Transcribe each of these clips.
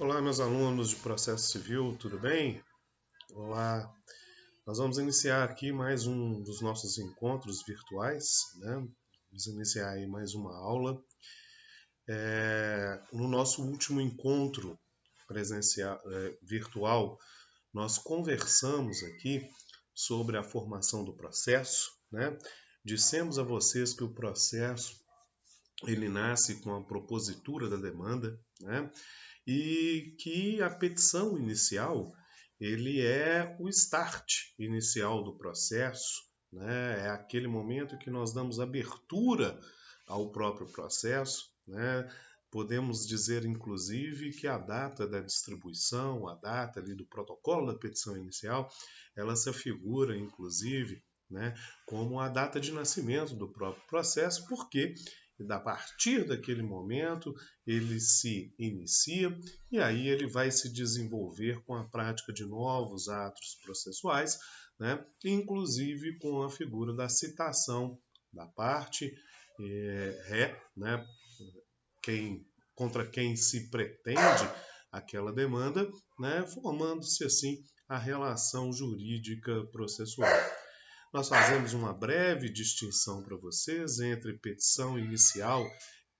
Olá, meus alunos de processo civil, tudo bem? Olá, nós vamos iniciar aqui mais um dos nossos encontros virtuais, né? Vamos iniciar aí mais uma aula. No nosso último encontro presencial, virtual, nós conversamos aqui sobre a formação do processo, né? Dissemos a vocês que o processo ele nasce com a propositura da demanda, né? E que a petição inicial ele é o start inicial do processo, né? É aquele momento que nós damos abertura ao próprio processo, né? Podemos dizer, inclusive, que a data da distribuição, a data ali do protocolo da petição inicial, ela se afigura, inclusive, né, como a data de nascimento do próprio processo, porque a partir daquele momento ele se inicia e aí ele vai se desenvolver com a prática de novos atos processuais, né, inclusive com a figura da citação da parte ré, né, contra quem se pretende aquela demanda, né, formando-se assim a relação jurídica processual. Nós fazemos uma breve distinção para vocês entre petição inicial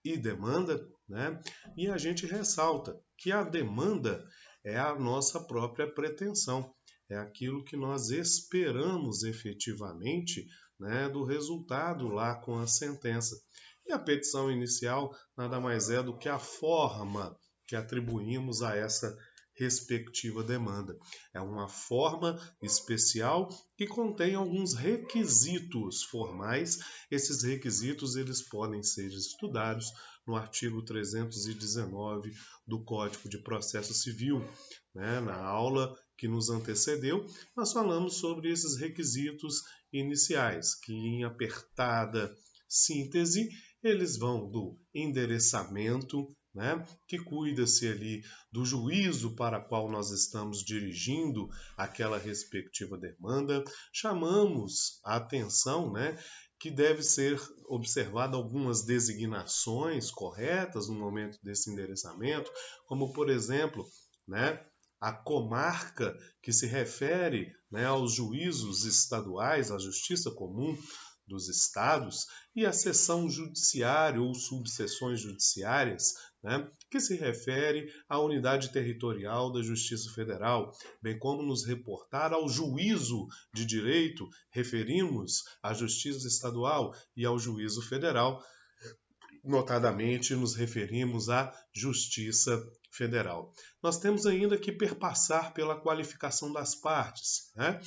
e demanda, né? E a gente ressalta que a demanda é a nossa própria pretensão, é aquilo que nós esperamos efetivamente, né, do resultado lá com a sentença. E a petição inicial nada mais é do que a forma que atribuímos a essa respectiva demanda. É uma forma especial que contém alguns requisitos formais. Esses requisitos eles podem ser estudados no artigo 319 do Código de Processo Civil. Né? Na aula que nos antecedeu, nós falamos sobre esses requisitos iniciais, que em apertada síntese, eles vão do endereçamento, né, que cuida-se ali do juízo para qual nós estamos dirigindo aquela respectiva demanda. Chamamos a atenção, né, que deve ser observada algumas designações corretas no momento desse endereçamento, como por exemplo, né, a comarca que se refere, né, aos juízos estaduais, à justiça comum dos estados, e a seção judiciária ou subseções judiciárias, né, que se refere à unidade territorial da Justiça Federal, bem como nos reportar ao juízo de direito, referimos à Justiça Estadual e ao juízo federal, notadamente nos referimos à Justiça Federal. Nós temos ainda que perpassar pela qualificação das partes, né?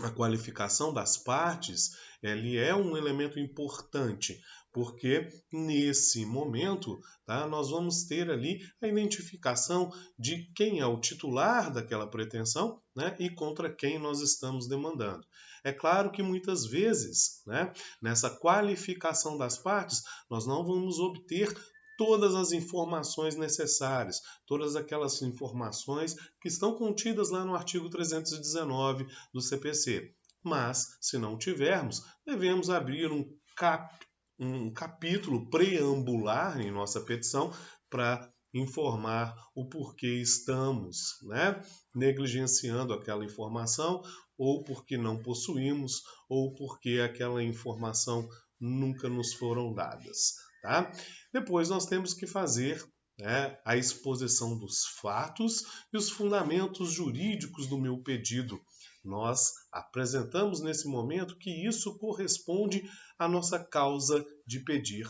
A qualificação das partes ele é um elemento importante, porque nesse momento tá, nós vamos ter ali a identificação de quem é o titular daquela pretensão, né, e contra quem nós estamos demandando. É claro que muitas vezes, né, nessa qualificação das partes, nós não vamos obter todas as informações necessárias, todas aquelas informações que estão contidas lá no artigo 319 do CPC. Mas, se não tivermos, devemos abrir um capítulo preambular em nossa petição para informar o porquê estamos, né, negligenciando aquela informação, ou porque não possuímos, ou porque aquela informação nunca nos foram dadas. Tá? Depois nós temos que fazer, né, a exposição dos fatos e os fundamentos jurídicos do meu pedido. Nós apresentamos nesse momento que isso corresponde à nossa causa de pedir.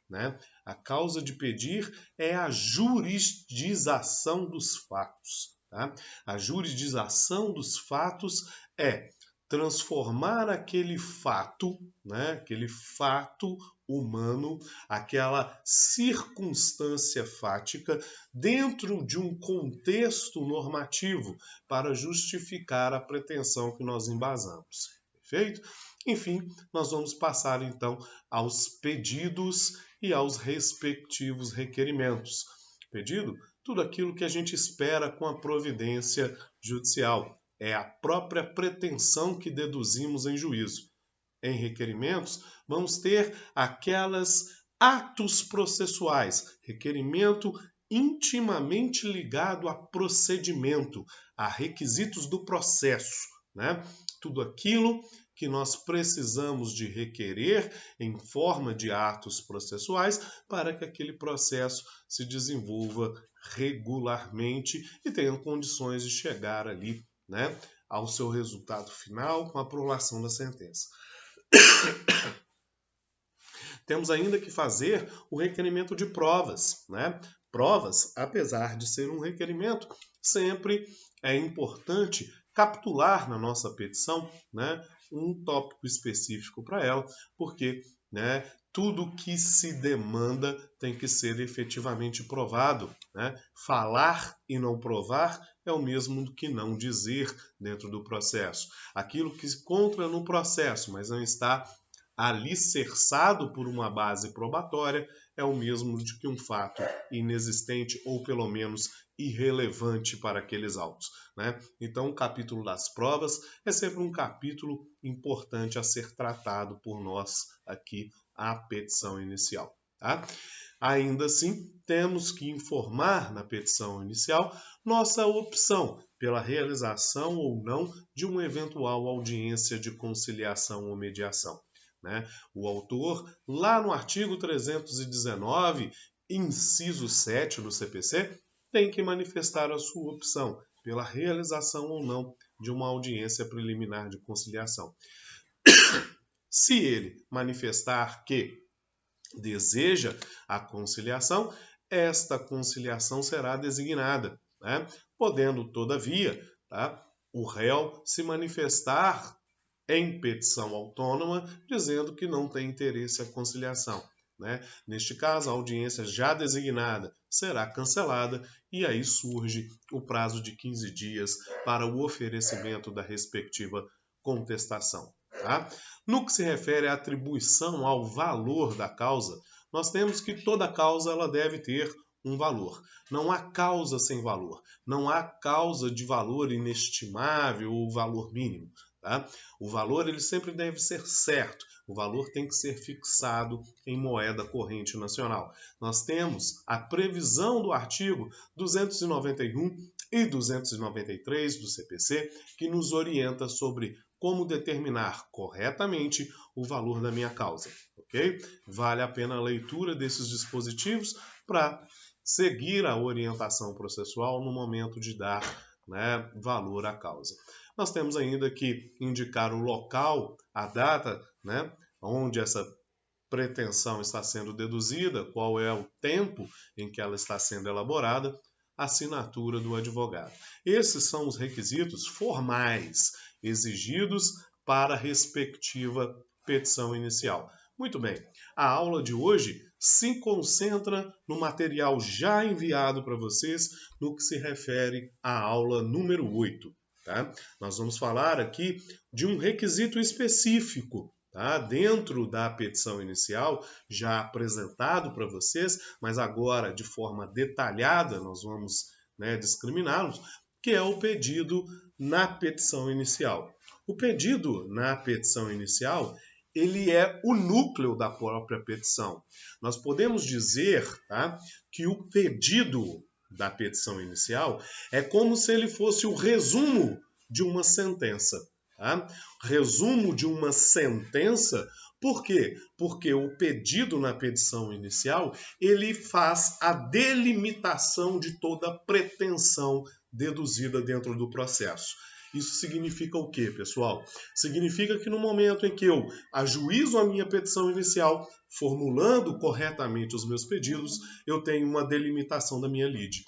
Né? A causa de pedir é a juridização dos fatos. Tá? A juridização dos fatos é transformar aquele fato, né, aquele fato humano, aquela circunstância fática, dentro de um contexto normativo para justificar a pretensão que nós embasamos. Perfeito? Enfim, nós vamos passar então aos pedidos e aos respectivos requerimentos. Pedido, tudo aquilo que a gente espera com a providência judicial. É a própria pretensão que deduzimos em juízo. Em requerimentos, vamos ter aquelas atos processuais, requerimento intimamente ligado a procedimento, a requisitos do processo, né? Tudo aquilo que nós precisamos de requerer em forma de atos processuais para que aquele processo se desenvolva regularmente e tenha condições de chegar ali, né, ao seu resultado final com a aprovação da sentença. Temos ainda que fazer o requerimento de provas, né? Provas, apesar de ser um requerimento, sempre é importante capitular na nossa petição, né, um tópico específico para ela, porque, né, tudo que se demanda tem que ser efetivamente provado, né? Falar e não provar é o mesmo do que não dizer dentro do processo. Aquilo que se encontra no processo, mas não está alicerçado por uma base probatória, é o mesmo de que um fato inexistente ou pelo menos irrelevante para aqueles autos, né? Então, o capítulo das provas é sempre um capítulo importante a ser tratado por nós aqui, a petição inicial, tá? Ainda assim, temos que informar na petição inicial nossa opção pela realização ou não de uma eventual audiência de conciliação ou mediação, né? O autor, lá no artigo 319, inciso 7 do CPC, tem que manifestar a sua opção pela realização ou não de uma audiência preliminar de conciliação. Se ele manifestar que deseja a conciliação, esta conciliação será designada, né? Podendo, todavia, tá, o réu se manifestar em petição autônoma, dizendo que não tem interesse à conciliação, né? Neste caso, a audiência já designada será cancelada e aí surge o prazo de 15 dias para o oferecimento da respectiva contestação, tá? No que se refere à atribuição ao valor da causa, nós temos que toda causa ela deve ter um valor. Não há causa sem valor. Não há causa de valor inestimável ou valor mínimo. Tá? O valor ele sempre deve ser certo. O valor tem que ser fixado em moeda corrente nacional. Nós temos a previsão do artigo 291 e 293 do CPC que nos orienta sobre como determinar corretamente o valor da minha causa, ok? Vale a pena a leitura desses dispositivos para seguir a orientação processual no momento de dar, né, valor à causa. Nós temos ainda que indicar o local, a data, né, onde essa pretensão está sendo deduzida, qual é o tempo em que ela está sendo elaborada, assinatura do advogado. Esses são os requisitos formais exigidos para a respectiva petição inicial. Muito bem, a aula de hoje se concentra no material já enviado para vocês no que se refere à aula número 8. Tá? Nós vamos falar aqui de um requisito específico, tá? Dentro da petição inicial, já apresentado para vocês, mas agora de forma detalhada nós vamos, né, discriminá-los, que é o pedido na petição inicial. O pedido na petição inicial, ele é o núcleo da própria petição. Nós podemos dizer, tá, que o pedido da petição inicial é como se ele fosse o resumo de uma sentença. Tá? Resumo de uma sentença, por quê? Porque o pedido na petição inicial, ele faz a delimitação de toda pretensão deduzida dentro do processo. Isso significa o quê, pessoal? Significa que no momento em que eu ajuizo a minha petição inicial, formulando corretamente os meus pedidos, eu tenho uma delimitação da minha lide.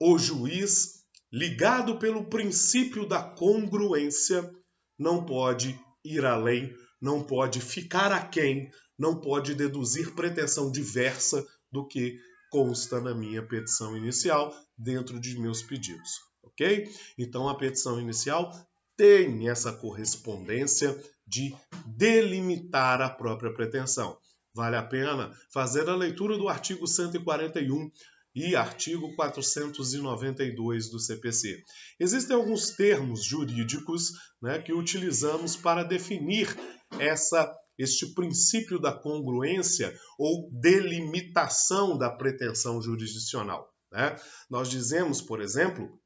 O juiz, ligado pelo princípio da congruência, não pode ir além, não pode ficar aquém, não pode deduzir pretensão diversa do que consta na minha petição inicial dentro de meus pedidos, ok? Então a petição inicial tem essa correspondência de delimitar a própria pretensão. Vale a pena fazer a leitura do artigo 141 e artigo 492 do CPC. Existem alguns termos jurídicos, né, que utilizamos para definir este princípio da congruência ou delimitação da pretensão jurisdicional. né? Nós dizemos, por exemplo,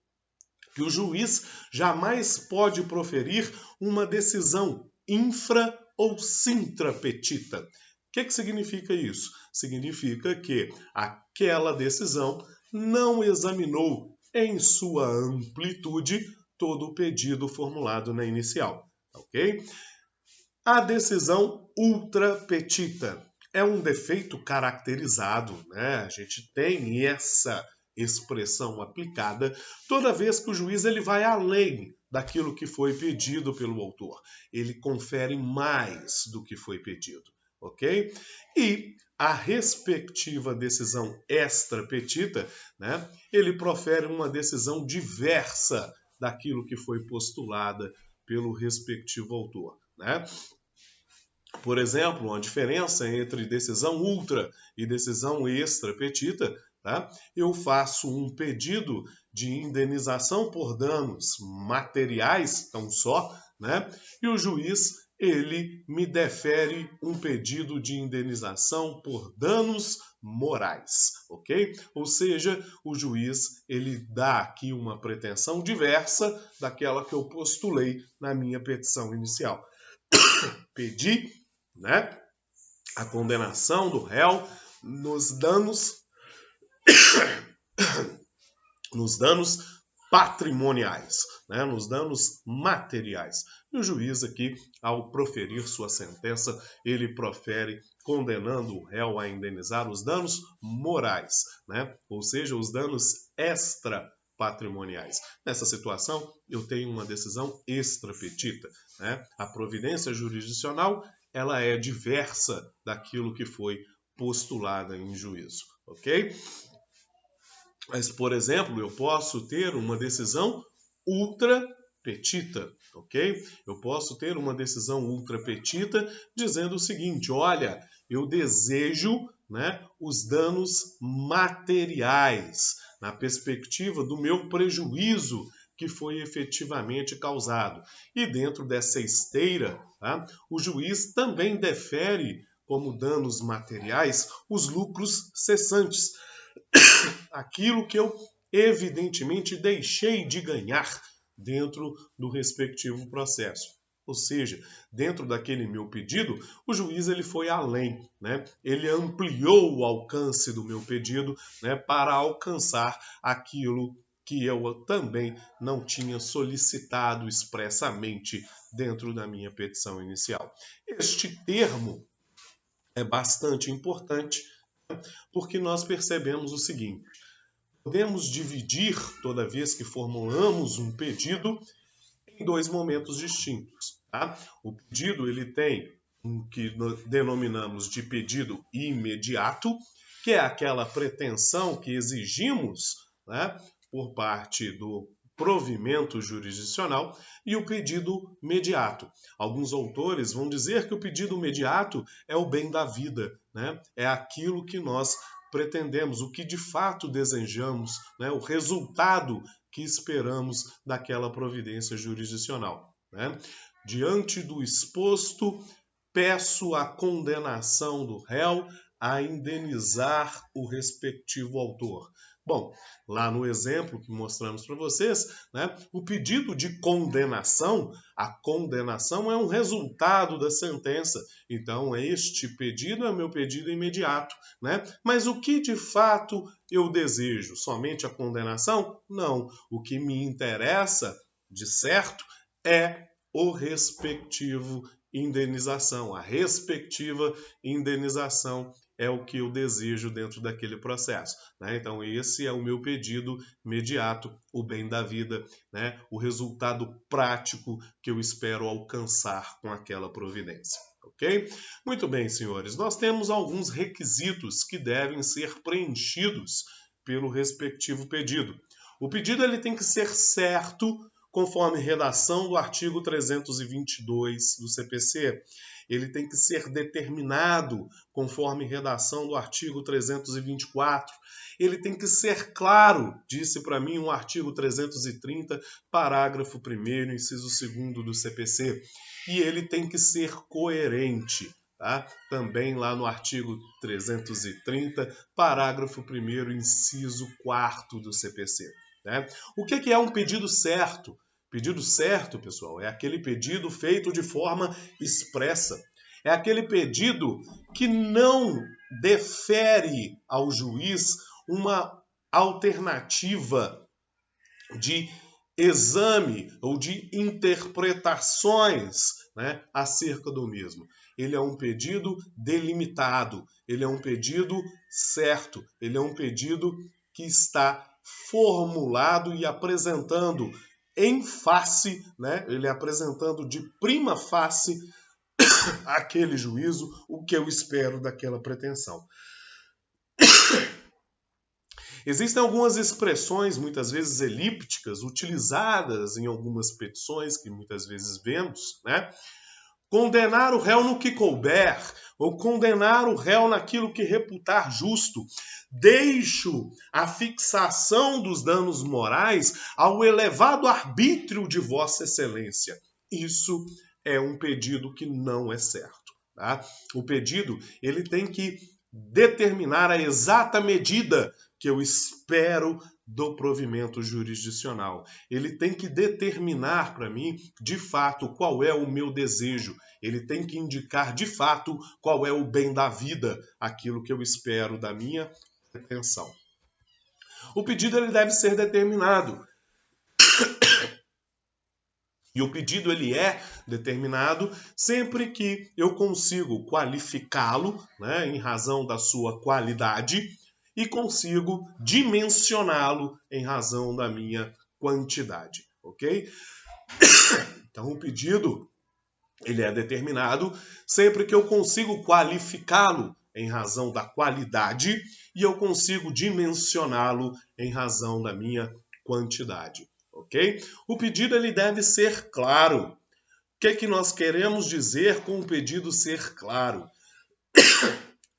que o juiz jamais pode proferir uma decisão infra ou sintra petita. O que significa isso? Significa que aquela decisão não examinou em sua amplitude todo o pedido formulado na inicial, ok? A decisão ultra petita é um defeito caracterizado, né? A gente tem essa expressão aplicada toda vez que o juiz ele vai além daquilo que foi pedido pelo autor. Ele confere mais do que foi pedido, ok? E a respectiva decisão extra petita, né? Ele profere uma decisão diversa daquilo que foi postulada pelo respectivo autor, né? Por exemplo, uma diferença entre decisão ultra e decisão extra petita, tá? Eu faço um pedido de indenização por danos materiais, tão só, né? E o juiz ele me defere um pedido de indenização por danos morais, ok? Ou seja, o juiz ele dá aqui uma pretensão diversa daquela que eu postulei na minha petição inicial. Pedi, né, a condenação do réu nos danos patrimoniais, né, nos danos materiais. E o juiz aqui, ao proferir sua sentença, ele profere condenando o réu a indenizar os danos morais, né, ou seja, os danos extrapatrimoniais. Nessa situação, eu tenho uma decisão extrapetita, né? A providência jurisdicional ela é diversa daquilo que foi postulada em juízo, ok? Mas, por exemplo, eu posso ter uma decisão ultra petita, ok? Eu posso ter uma decisão ultra petita dizendo o seguinte, olha, eu desejo, né, os danos materiais na perspectiva do meu prejuízo que foi efetivamente causado. E dentro dessa esteira, tá, o juiz também defere como danos materiais os lucros cessantes, aquilo que eu evidentemente deixei de ganhar dentro do respectivo processo. Ou seja, dentro daquele meu pedido, o juiz ele foi além, né? Ele ampliou o alcance do meu pedido, né, para alcançar aquilo que eu também não tinha solicitado expressamente dentro da minha petição inicial. Este termo é bastante importante, né, porque nós percebemos o seguinte: podemos dividir, toda vez que formulamos um pedido, em dois momentos distintos. Tá? O pedido ele tem o que denominamos de pedido imediato, que é aquela pretensão que exigimos, né, por parte do provimento jurisdicional, e o pedido mediato. Alguns autores vão dizer que o pedido mediato é o bem da vida, né? É aquilo que nós pretendemos, o que de fato desejamos, né? O resultado que esperamos daquela providência jurisdicional, né? Diante do exposto, peço a condenação do réu a indenizar o respectivo autor. Bom, lá no exemplo que mostramos para vocês, né, o pedido de condenação, a condenação é um resultado da sentença. Então, este pedido é meu pedido imediato, né? Mas o que de fato eu desejo? Somente a condenação? Não. O que me interessa, de certo, é o respectivo indenização. A respectiva indenização é o que eu desejo dentro daquele processo, né? Então, esse é o meu pedido imediato, o bem da vida, né? O resultado prático que eu espero alcançar com aquela providência. Ok? Muito bem, senhores. Nós temos alguns requisitos que devem ser preenchidos pelo respectivo pedido. O pedido ele tem que ser certo, conforme redação do artigo 322 do CPC. Ele tem que ser determinado, conforme redação do artigo 324. Ele tem que ser claro, disse para mim o artigo 330, parágrafo 1º, inciso 2º do CPC. E ele tem que ser coerente. tá? Também lá no artigo 330, parágrafo 1º, inciso 4º do CPC. Né? O que é um pedido certo? Pedido certo, pessoal, é aquele pedido feito de forma expressa. É aquele pedido que não defere ao juiz uma alternativa de exame ou de interpretações, né, acerca do mesmo. Ele é um pedido delimitado, ele é um pedido certo, ele é um pedido que está formulado e apresentando em face, né, ele apresentando de prima face aquele juízo, o que eu espero daquela pretensão. Existem algumas expressões, muitas vezes elípticas, utilizadas em algumas petições que muitas vezes vemos, né? Condenar o réu no que couber, ou condenar o réu naquilo que reputar justo. Deixo a fixação dos danos morais ao elevado arbítrio de Vossa Excelência. Isso é um pedido que não é certo. Tá? O pedido ele tem que determinar a exata medida que eu espero do provimento jurisdicional. Ele tem que determinar para mim, de fato, qual é o meu desejo. Ele tem que indicar, de fato, qual é o bem da vida, aquilo que eu espero da minha pretensão. O pedido ele deve ser determinado. E o pedido ele é determinado sempre que eu consigo qualificá-lo, né, em razão da sua qualidade, e consigo dimensioná-lo em razão da minha quantidade, ok? Então o pedido ele é determinado sempre que eu consigo qualificá-lo em razão da qualidade e eu consigo dimensioná-lo em razão da minha quantidade, ok? O pedido ele deve ser claro. O que nós queremos dizer com o pedido ser claro?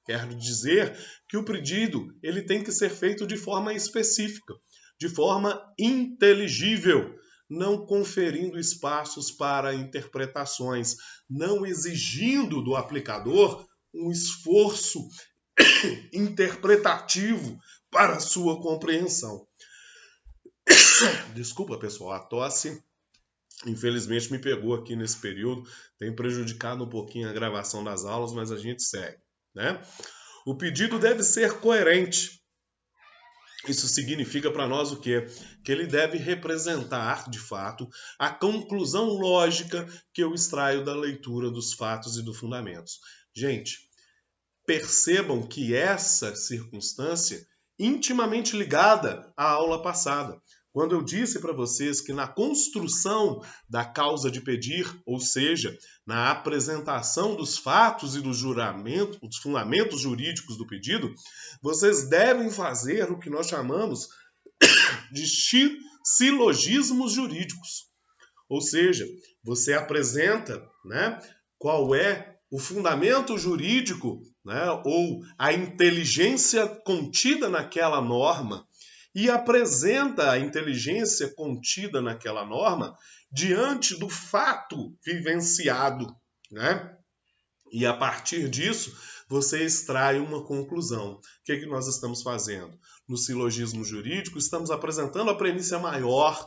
Quero dizer que o pedido ele tem que ser feito de forma específica, de forma inteligível, não conferindo espaços para interpretações, não exigindo do aplicador um esforço interpretativo para a sua compreensão. Desculpa, pessoal, a tosse infelizmente me pegou aqui nesse período, tem prejudicado um pouquinho a gravação das aulas, mas a gente segue, né? O pedido deve ser coerente. Isso significa para nós o quê? Que ele deve representar, de fato, a conclusão lógica que eu extraio da leitura dos fatos e dos fundamentos. Gente, percebam que essa circunstância é intimamente ligada à aula passada. Quando eu disse para vocês que na construção da causa de pedir, ou seja, na apresentação dos fatos e dos juramentos, dos fundamentos jurídicos do pedido, vocês devem fazer o que nós chamamos de silogismos jurídicos. Ou seja, você apresenta, né, qual é o fundamento jurídico, né, ou a inteligência contida naquela norma, e apresenta a inteligência contida naquela norma diante do fato vivenciado, né? E a partir disso, você extrai uma conclusão. O que é que nós estamos fazendo? No silogismo jurídico, estamos apresentando a premissa maior,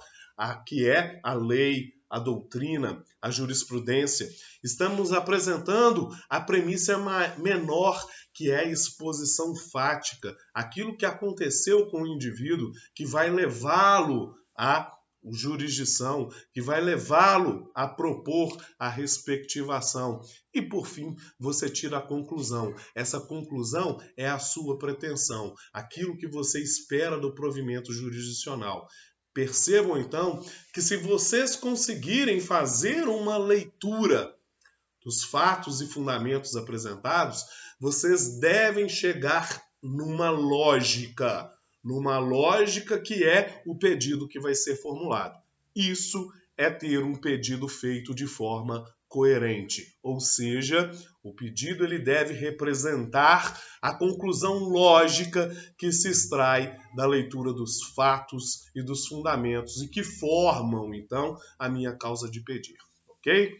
que é a lei, a doutrina, a jurisprudência. Estamos apresentando a premissa menor, que é a exposição fática, aquilo que aconteceu com o indivíduo, que vai levá-lo à jurisdição, que vai levá-lo a propor a respectivação. E, por fim, você tira a conclusão. Essa conclusão é a sua pretensão, aquilo que você espera do provimento jurisdicional. Percebam, então, que se vocês conseguirem fazer uma leitura dos fatos e fundamentos apresentados, vocês devem chegar numa lógica que é o pedido que vai ser formulado. Isso é ter um pedido feito de forma coerente, ou seja, o pedido ele deve representar a conclusão lógica que se extrai da leitura dos fatos e dos fundamentos e que formam, então, a minha causa de pedir, ok?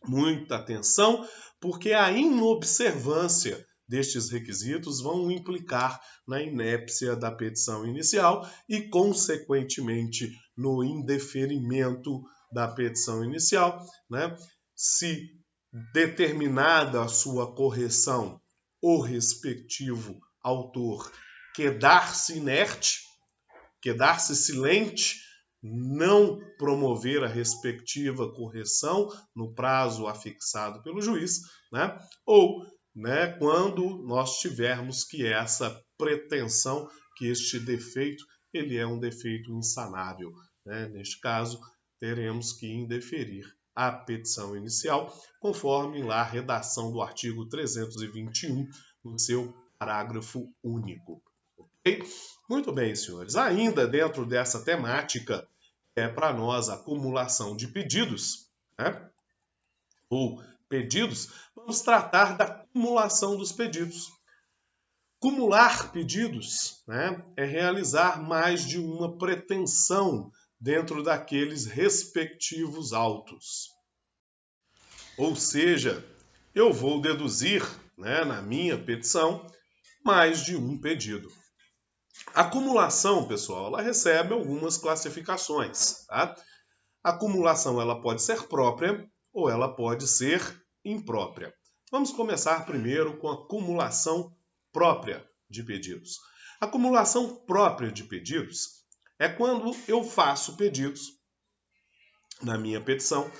Muita atenção, porque a inobservância destes requisitos vão implicar na inépcia da petição inicial e, consequentemente, no indeferimento da petição inicial, né? Se determinada a sua correção, o respectivo autor quedar-se inerte, quedar-se silente, não promover a respectiva correção no prazo afixado pelo juiz, né? Ou, né, quando nós tivermos que essa pretensão, que este defeito, ele é um defeito insanável, né? Neste caso, teremos que indeferir a petição inicial, conforme lá a redação do artigo 321, no seu parágrafo único. Ok? Muito bem, senhores. Ainda dentro dessa temática, para nós a acumulação de pedidos, né? Ou pedidos, vamos tratar da acumulação dos pedidos. Acumular pedidos, né, é realizar mais de uma pretensão dentro daqueles respectivos autos. Ou seja, eu vou deduzir, né, na minha petição mais de um pedido. A acumulação, pessoal, ela recebe algumas classificações, tá? A acumulação ela pode ser própria ou ela pode ser imprópria. Vamos começar primeiro com a acumulação própria de pedidos. A acumulação própria de pedidos é quando eu faço pedidos na minha petição,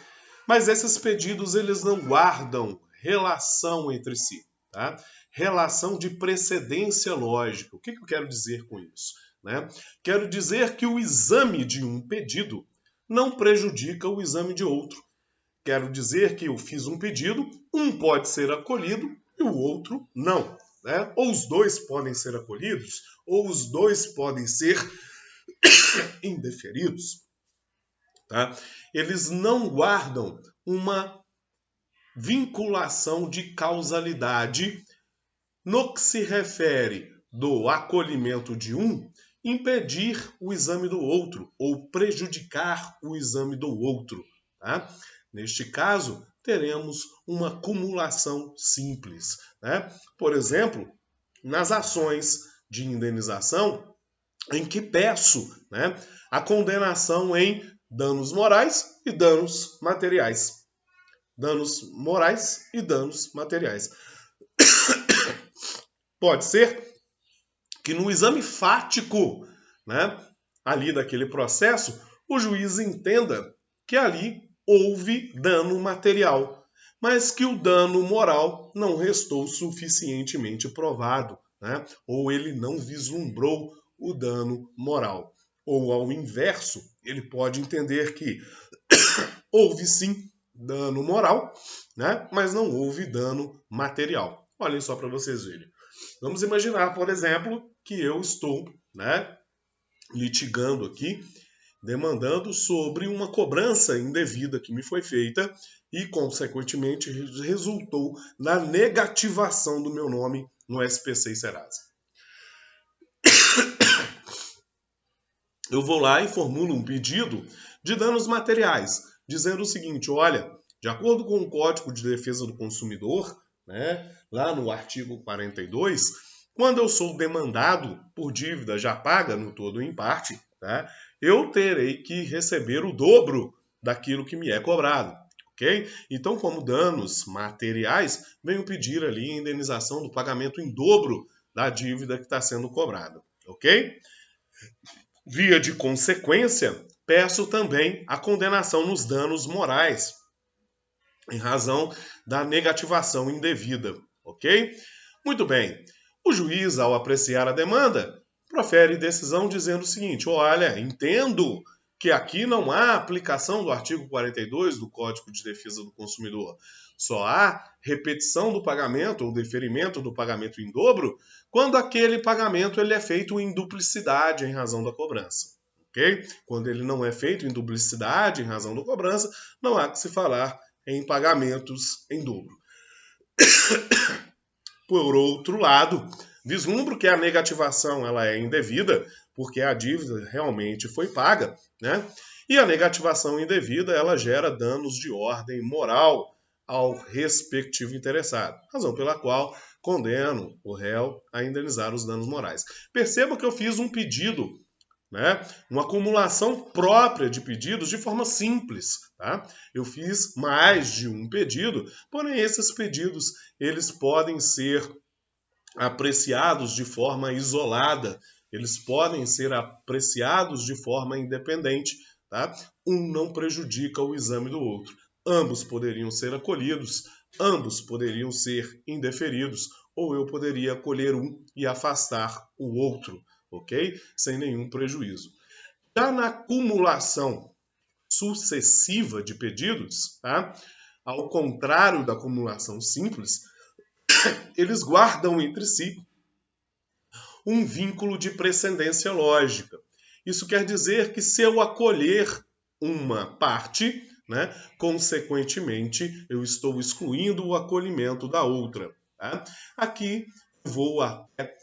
mas esses pedidos eles não guardam relação entre si, tá? Relação de precedência lógica. O que eu quero dizer com isso, né? Quero dizer que o exame de um pedido não prejudica o exame de outro. Quero dizer que eu fiz um pedido, um pode ser acolhido e o outro não, né? Ou os dois podem ser acolhidos, ou os dois podem ser indeferidos, tá? Eles não guardam uma vinculação de causalidade no que se refere do acolhimento de um, impedir o exame do outro ou prejudicar o exame do outro, tá? Neste caso, teremos uma acumulação simples, né? Por exemplo, nas ações de indenização, em que peço, né, a condenação em danos morais e danos materiais. Danos morais e danos materiais. Pode ser que no exame fático, né, ali daquele processo, o juiz entenda que ali houve dano material, mas que o dano moral não restou suficientemente provado, né, ou ele não vislumbrou o dano moral. Ou, ao inverso, ele pode entender que houve sim dano moral, né, mas não houve dano material. Olhem só para vocês verem. Vamos imaginar, por exemplo, que eu estou, né, litigando aqui, demandando sobre uma cobrança indevida que me foi feita e, consequentemente, resultou na negativação do meu nome no SPC e Serasa. Eu vou lá e formulo um pedido de danos materiais, dizendo o seguinte: olha, de acordo com o Código de Defesa do Consumidor, né, lá no artigo 42, quando eu sou demandado por dívida já paga no todo ou em parte, tá, eu terei que receber o dobro daquilo que me é cobrado. Ok? Então, como danos materiais, venho pedir ali a indenização do pagamento em dobro da dívida que está sendo cobrada. Ok? Via de consequência, peço também a condenação nos danos morais, em razão da negativação indevida, ok? Muito bem. O juiz, ao apreciar a demanda, profere decisão dizendo o seguinte: olha, entendo que aqui não há aplicação do artigo 42 do Código de Defesa do Consumidor. Só há repetição do pagamento ou deferimento do pagamento em dobro quando aquele pagamento ele é feito em duplicidade em razão da cobrança. Okay? Quando ele não é feito em duplicidade em razão da cobrança, não há que se falar em pagamentos em dobro. Por outro lado, vislumbro que a negativação ela é indevida, porque a dívida realmente foi paga, né? E a negativação indevida ela gera danos de ordem moral, ao respectivo interessado, razão pela qual condeno o réu a indenizar os danos morais. Perceba que eu fiz um pedido, né, uma acumulação própria de pedidos de forma simples. Tá? Eu fiz mais de um pedido, porém esses pedidos eles podem ser apreciados de forma isolada, eles podem ser apreciados de forma independente. Tá? Um não prejudica o exame do outro. Ambos poderiam ser acolhidos, ambos poderiam ser indeferidos, ou eu poderia acolher um e afastar o outro, ok? Sem nenhum prejuízo. Já na acumulação sucessiva de pedidos, tá? Ao contrário da acumulação simples, eles guardam entre si um vínculo de precedência lógica. Isso quer dizer que se eu acolher uma parte, né, consequentemente, eu estou excluindo o acolhimento da outra. Tá? Aqui vou até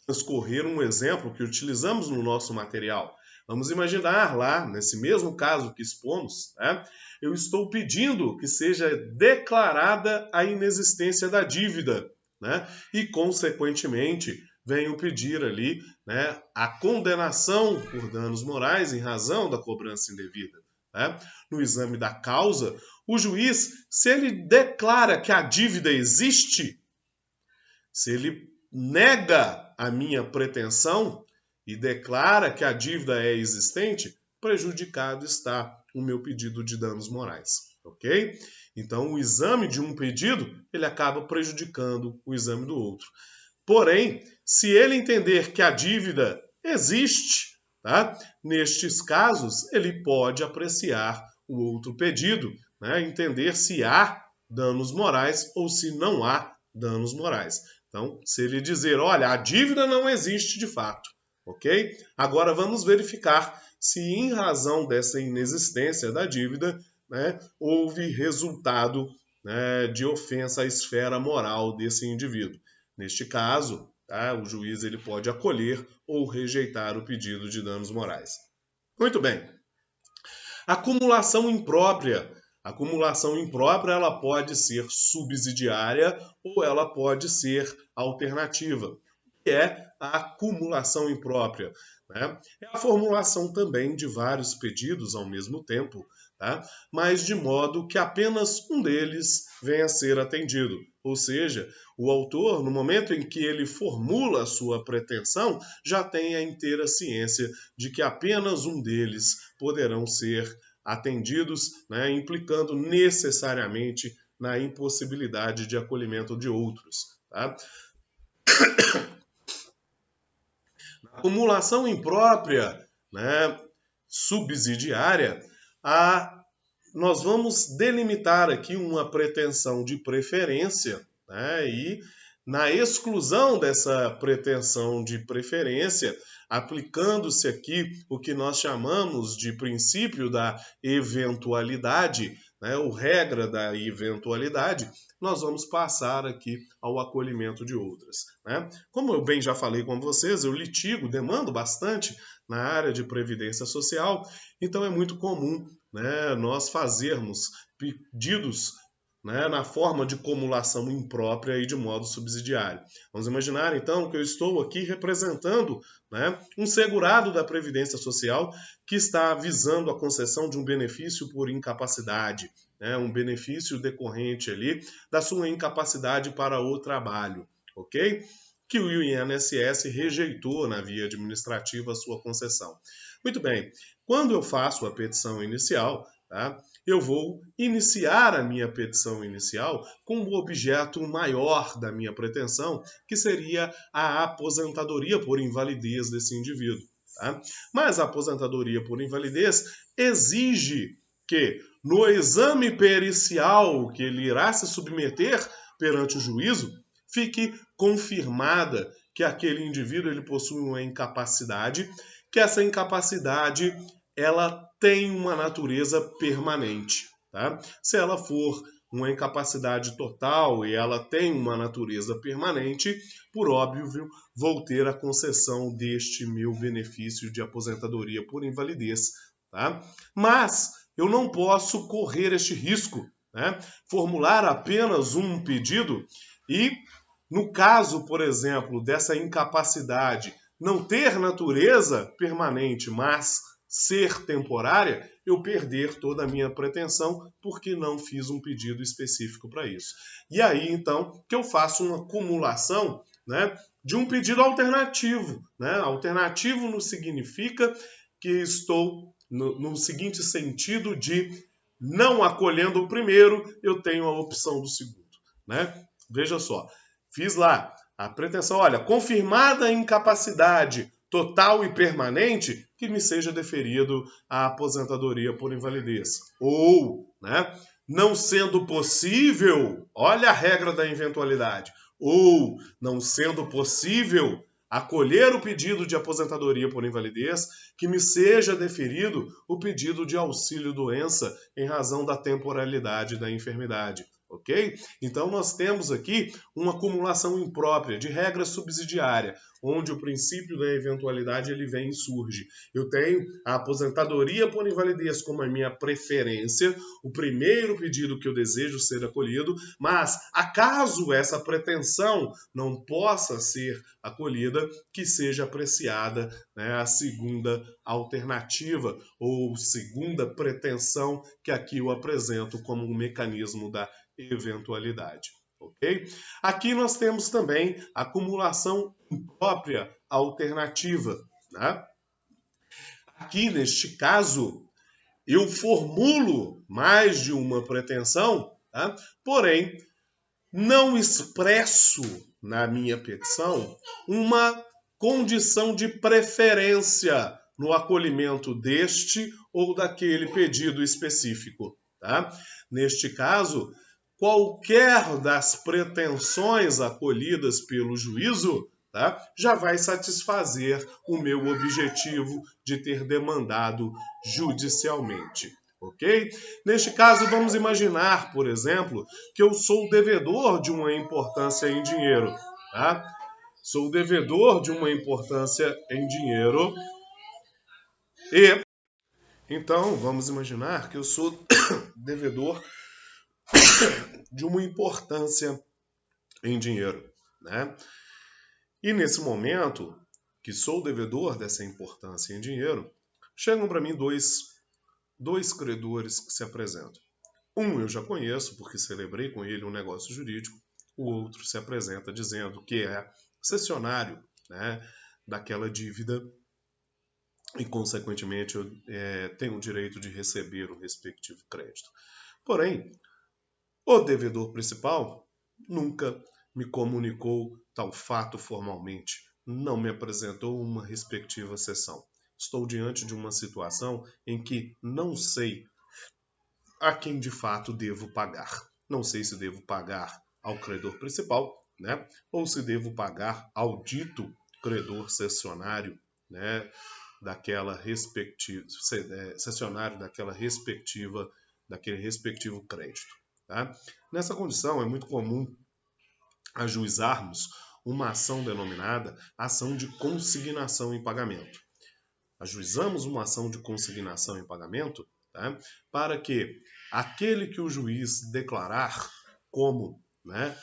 transcorrer um exemplo que utilizamos no nosso material. Vamos imaginar lá, nesse mesmo caso que expomos, né, eu estou pedindo que seja declarada a inexistência da dívida, né, e, consequentemente, venho pedir ali, né, a condenação por danos morais em razão da cobrança indevida. Né? No exame da causa, o juiz, se ele declara que a dívida existe, se ele nega a minha pretensão e declara que a dívida é existente, prejudicado está o meu pedido de danos morais, ok? Então, o exame de um pedido, ele acaba prejudicando o exame do outro. Porém, se ele entender que a dívida existe, tá? Nestes casos, ele pode apreciar o outro pedido, né? Entender se há danos morais ou se não há danos morais. Então, se ele dizer, olha, a dívida não existe de fato, ok? Agora vamos verificar se em razão dessa inexistência da dívida, né, houve resultado, né, de ofensa à esfera moral desse indivíduo. Neste caso, tá, o juiz ele pode acolher ou rejeitar o pedido de danos morais. Muito bem. Acumulação imprópria. A acumulação imprópria ela pode ser subsidiária ou ela pode ser alternativa. O que é a acumulação imprópria? Né? É a formulação também de vários pedidos ao mesmo tempo, tá? Mas de modo que apenas um deles venha a ser atendido. Ou seja, o autor, no momento em que ele formula a sua pretensão, já tem a inteira ciência de que apenas um deles poderão ser atendidos, né, implicando necessariamente na impossibilidade de acolhimento de outros. Tá? Na acumulação imprópria, né, subsidiária, nós vamos delimitar aqui uma pretensão de preferência, né, e na exclusão dessa pretensão de preferência, aplicando-se aqui o que nós chamamos de princípio da eventualidade, né, ou regra da eventualidade, nós vamos passar aqui ao acolhimento de outras. Né? Como eu bem já falei com vocês, eu litigo, demando bastante na área de previdência social, então é muito comum, né, nós fazermos pedidos, né, na forma de cumulação imprópria e de modo subsidiário. Vamos imaginar, então, que eu estou aqui representando, né, um segurado da Previdência Social que está visando a concessão de um benefício por incapacidade, né, um benefício decorrente ali da sua incapacidade para o trabalho, ok? Que o INSS rejeitou na via administrativa a sua concessão. Muito bem, quando eu faço a petição inicial, tá, eu vou iniciar a minha petição inicial com o objeto maior da minha pretensão, que seria a aposentadoria por invalidez desse indivíduo. Tá? Mas a aposentadoria por invalidez exige que, no exame pericial que ele irá se submeter perante o juízo, fique confirmada que aquele indivíduo ele possui uma incapacidade, que essa incapacidade ela tem uma natureza permanente. Tá? Se ela for uma incapacidade total e ela tem uma natureza permanente, por óbvio, vou ter a concessão deste meu benefício de aposentadoria por invalidez. Tá? Mas, eu não posso correr este risco, né? Formular apenas um pedido e, no caso, por exemplo, dessa incapacidade não ter natureza permanente, mas ser temporária, eu perder toda a minha pretensão porque não fiz um pedido específico para isso. E aí, então, que eu faço uma acumulação, né, de um pedido alternativo. Né? Alternativo não significa que estou no seguinte sentido de não acolhendo o primeiro, eu tenho a opção do segundo. Né? Veja só, fiz lá a pretensão, olha, confirmada a incapacidade total e permanente, que me seja deferido a aposentadoria por invalidez. Ou, né, não sendo possível, olha a regra da eventualidade, ou não sendo possível acolher o pedido de aposentadoria por invalidez, que me seja deferido o pedido de auxílio-doença em razão da temporalidade da enfermidade. Ok? Então nós temos aqui uma acumulação imprópria de regra subsidiária, onde o princípio da eventualidade ele vem e surge. Eu tenho a aposentadoria por invalidez como a minha preferência, o primeiro pedido que eu desejo ser acolhido, mas acaso essa pretensão não possa ser acolhida, que seja apreciada, né, a segunda alternativa ou segunda pretensão que aqui eu apresento como um mecanismo da eventualidade. Ok? Aqui nós temos também acumulação imprópria alternativa. Né? Aqui, neste caso, eu formulo mais de uma pretensão, tá? Porém, não expresso na minha petição uma condição de preferência no acolhimento deste ou daquele pedido específico. Tá? Neste caso, qualquer das pretensões acolhidas pelo juízo, tá, já vai satisfazer o meu objetivo de ter demandado judicialmente. Ok? Neste caso, vamos imaginar, por exemplo, que eu sou devedor de uma importância em dinheiro. Tá? Sou devedor de uma importância em dinheiro e, então, vamos imaginar que eu sou devedor de uma importância em dinheiro. Né? E nesse momento, que sou devedor dessa importância em dinheiro, chegam para mim dois credores que se apresentam. Um eu já conheço, porque celebrei com ele um negócio jurídico. O outro se apresenta dizendo que é cessionário, né, daquela dívida e, consequentemente, eu tenho o direito de receber o respectivo crédito. Porém, o devedor principal nunca me comunicou tal fato formalmente, não me apresentou uma respectiva sessão. Estou diante de uma situação em que não sei a quem de fato devo pagar. Não sei se devo pagar ao credor principal, né, ou se devo pagar ao dito credor cessionário, né, daquela respectiva cessionário daquele respectivo crédito. Tá? Nessa condição, é muito comum ajuizarmos uma ação denominada ação de consignação em pagamento. Ajuizamos uma ação de consignação em pagamento, tá, para que aquele que o juiz declarar como, né,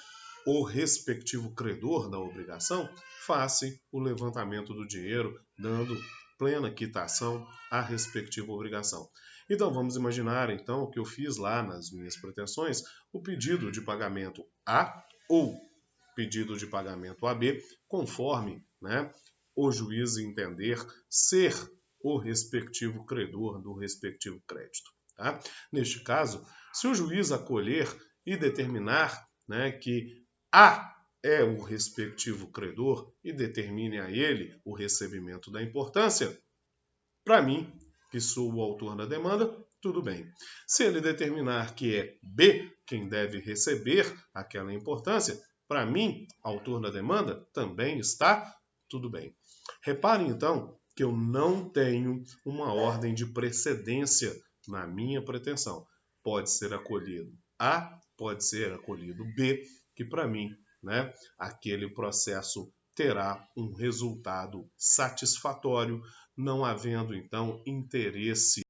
o respectivo credor da obrigação faça o levantamento do dinheiro, dando plena quitação à respectiva obrigação. Então vamos imaginar então que eu fiz lá nas minhas pretensões o pedido de pagamento A ou pedido de pagamento AB, conforme, né, o juiz entender ser o respectivo credor do respectivo crédito. Tá? Neste caso, se o juiz acolher e determinar, né, que A é o respectivo credor e determine a ele o recebimento da importância, para mim, que sou o autor da demanda, tudo bem. Se ele determinar que é B quem deve receber aquela importância, para mim, autor da demanda, também está tudo bem. Reparem, então, que eu não tenho uma ordem de precedência na minha pretensão. Pode ser acolhido A, pode ser acolhido B, que para mim, né, aquele processo terá um resultado satisfatório, não havendo, então, interesse